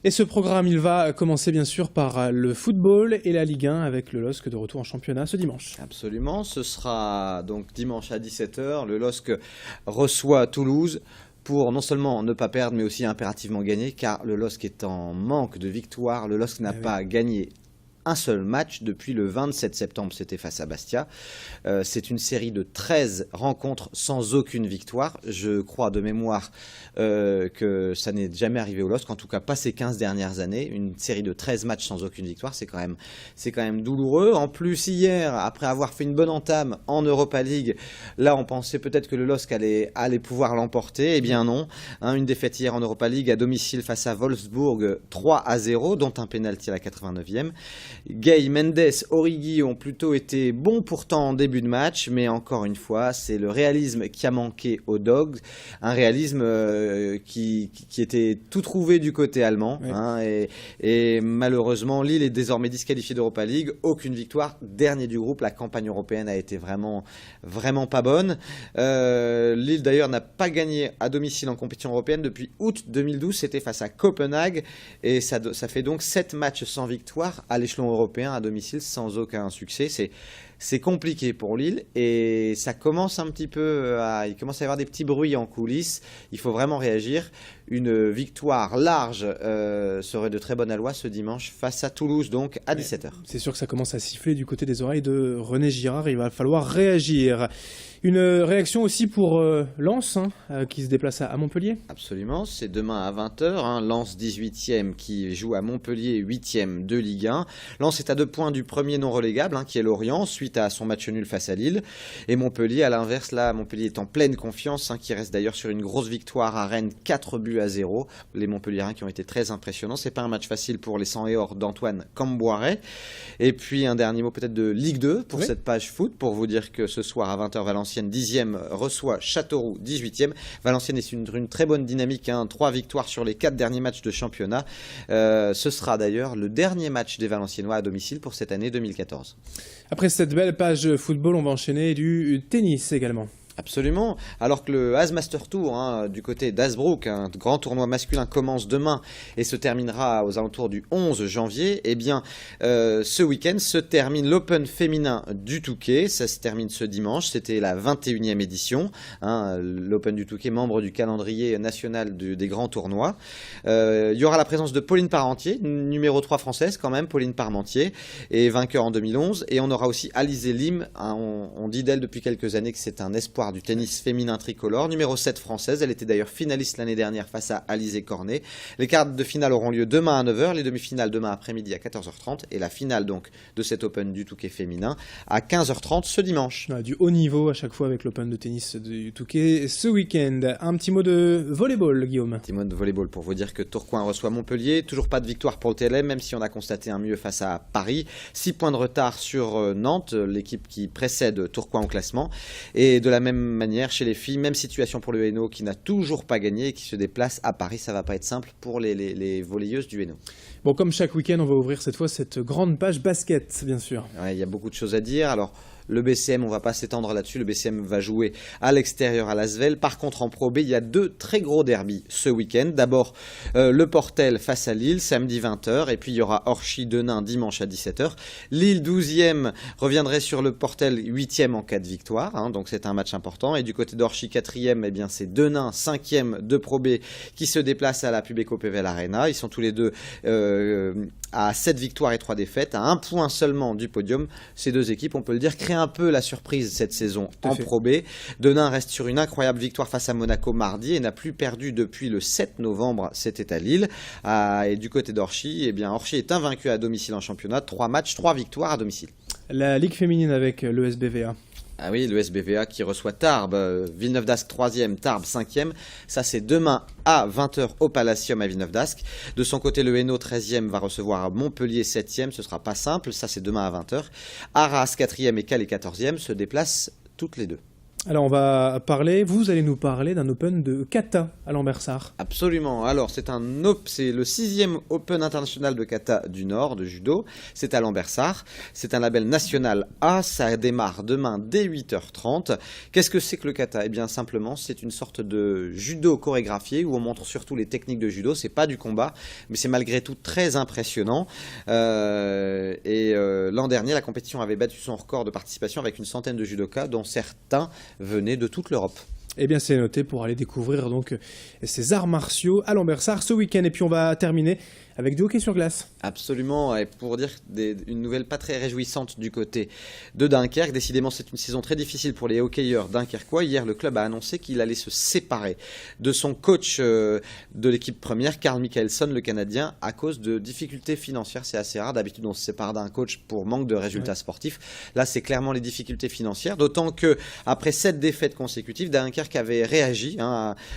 Et ce programme, il va commencer bien sûr par le football et la Ligue 1 avec le LOSC de retour en championnat ce dimanche. Absolument, ce sera donc dimanche à 17h. Le LOSC reçoit Toulouse pour non seulement ne pas perdre, mais aussi impérativement gagner, car le LOSC est en manque de victoire. Le LOSC n'a pas gagné un seul match depuis le 27 septembre, c'était face à Bastia. C'est une série de 13 rencontres sans aucune victoire. Je crois de mémoire que ça n'est jamais arrivé au LOSC, en tout cas pas ces 15 dernières années. Une série de 13 matchs sans aucune victoire, c'est quand même douloureux. En plus, hier, après avoir fait une bonne entame en Europa League, là on pensait peut-être que le LOSC allait pouvoir l'emporter. Eh bien non, une défaite hier en Europa League à domicile face à Wolfsburg, 3-0, dont un pénalty à la 89e. Gay, Mendes, Origi ont plutôt été bons pourtant en début de match, mais encore une fois, c'est le réalisme qui a manqué aux Dogs, un réalisme qui était tout trouvé du côté allemand, et malheureusement Lille est désormais disqualifié d'Europa League, aucune victoire, dernier du groupe, la campagne européenne a été vraiment pas bonne. Lille d'ailleurs n'a pas gagné à domicile en compétition européenne depuis août 2012, c'était face à Copenhague, et ça fait donc 7 matchs sans victoire à l'échelon européen à domicile sans aucun succès. C'est compliqué pour Lille et ça commence il commence à y avoir des petits bruits en coulisses. Il faut vraiment réagir. Une victoire large serait de très bonne aloi ce dimanche face à Toulouse, donc à 17h. C'est sûr que ça commence à siffler du côté des oreilles de René Girard. Il va falloir réagir. Une réaction aussi pour Lens, qui se déplace à Montpellier. Absolument, c'est demain à 20h. Lens 18e qui joue à Montpellier 8e de Ligue 1. Lens est à 2 points du premier non relégable, qui est Lorient, suite à son match nul face à Lille. Et Montpellier, à l'inverse, là, Montpellier est en pleine confiance, qui reste d'ailleurs sur une grosse victoire à Rennes, 4-0. Les Montpelliérains qui ont été très impressionnants. C'est pas un match facile pour les 100 et or d'Antoine Camboiré. Et puis un dernier mot peut-être de Ligue 2 pour cette page foot, pour vous dire que ce soir à 20h, Valenciennes 10e reçoit Châteauroux 18e. Valenciennes est sur une très bonne dynamique, 3 victoires sur les 4 derniers matchs de championnat. Ce sera d'ailleurs le dernier match des Valenciennois à domicile pour cette année 2014. Après cette belle page football, on va enchaîner du tennis également. Absolument. Alors que le Asmaster Tour du côté d'Asbrook, un grand tournoi masculin, commence demain et se terminera aux alentours du 11 janvier, eh bien ce week-end se termine l'Open féminin du Touquet. Ça se termine ce dimanche. C'était la 21e édition. L'Open du Touquet, membre du calendrier national des grands tournois. Il y aura la présence de Pauline Parmentier, numéro 3 française quand même, Pauline Parmentier, et vainqueur en 2011. Et on aura aussi Alizé Lim. On dit d'elle depuis quelques années que c'est un espoir du tennis féminin tricolore, numéro 7 française. Elle était d'ailleurs finaliste l'année dernière face à Alizé Cornet. Les quarts de finale auront lieu demain à 9h, les demi-finales demain après-midi à 14h30 et la finale donc de cet Open du Touquet féminin à 15h30 ce dimanche. Du haut niveau à chaque fois avec l'Open de tennis du Touquet ce week-end. Un petit mot de volleyball, Guillaume. Un petit mot de volleyball pour vous dire que Tourcoing reçoit Montpellier. Toujours pas de victoire pour le TLM, même si on a constaté un mieux face à Paris. 6 points de retard sur Nantes, l'équipe qui précède Tourcoing au classement. Et de la même manière chez les filles, même situation pour le Hainaut qui n'a toujours pas gagné et qui se déplace à Paris. Ça va pas être simple pour les volleyeuses du Hainaut. Bon, comme chaque week-end, on va ouvrir cette fois cette grande page basket, bien sûr. Ouais, il y a beaucoup de choses à dire. Alors, le BCM, on va pas s'étendre là-dessus. Le BCM va jouer à l'extérieur à Lasvel. Par contre, en Pro B, il y a 2 très gros derbys ce week-end. D'abord, le Portel face à Lille, samedi 20h. Et puis, il y aura Orchy-Denain dimanche à 17h. Lille 12e reviendrait sur le Portel 8e en cas de victoire. Donc, c'est un match important. Et du côté d'Orchy 4e, eh bien, c'est Denain 5e de Pro B qui se déplace à la Publico Pével Arena. Ils sont tous les deux à 7 victoires et 3 défaites, à 1 point seulement du podium. Ces 2 équipes, on peut le dire, créent un peu la surprise cette saison en Pro B. Denain reste sur une incroyable victoire face à Monaco mardi et n'a plus perdu depuis le 7 novembre, c'était à Lille. Et du côté d'Orchy, eh bien, Orchy est invaincu à domicile en championnat, 3 matchs, 3 victoires à domicile. La Ligue féminine avec le SBVA. Ah oui, le SBVA qui reçoit Tarbes, Villeneuve d'Ascq 3e, Tarbes 5e. Ça, c'est demain à 20h au Palacium à Villeneuve d'Ascq. De son côté, le Hainaut 13e va recevoir Montpellier 7e. Ce sera pas simple. Ça, c'est demain à 20h. Arras 4e et Calais 14e se déplacent toutes les 2. Alors vous allez nous parler d'un Open de kata à Lambersart. Absolument. Alors, c'est le 6e Open international de kata du Nord, de judo. C'est à Lambersart. C'est un label national A. Ça démarre demain dès 8h30. Qu'est-ce que c'est que le kata? Eh bien, simplement, c'est une sorte de judo chorégraphié où on montre surtout les techniques de judo. C'est pas du combat, mais c'est malgré tout très impressionnant. L'an dernier, la compétition avait battu son record de participation avec une centaine de judokas, dont certains venaient de toute l'Europe. Eh bien, c'est noté pour aller découvrir donc ces arts martiaux à Lambersart ce week-end. Et puis, on va terminer avec du hockey sur glace. Absolument, et pour dire une nouvelle pas très réjouissante du côté de Dunkerque. Décidément, c'est une saison très difficile pour les hockeyeurs dunkerquois. Hier, le club a annoncé qu'il allait se séparer de son coach de l'équipe première, Carl Michaelson, le Canadien, à cause de difficultés financières. C'est assez rare. D'habitude, on se sépare d'un coach pour manque de résultats sportifs. Là, c'est clairement les difficultés financières. D'autant que après 7 défaites consécutives, Dunkerque avait réagi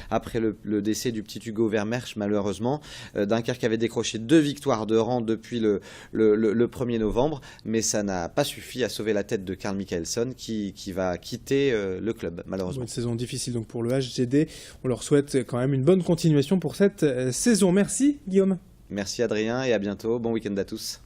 après le décès du petit Hugo Vermersch, malheureusement. Dunkerque avait décroché 2 victoires de rang depuis le 1er novembre, mais ça n'a pas suffi à sauver la tête de Carl Michaelson qui va quitter le club, malheureusement. Une saison difficile donc pour le HGD. On leur souhaite quand même une bonne continuation pour cette saison. Merci Guillaume. Merci Adrien et à bientôt. Bon week-end à tous.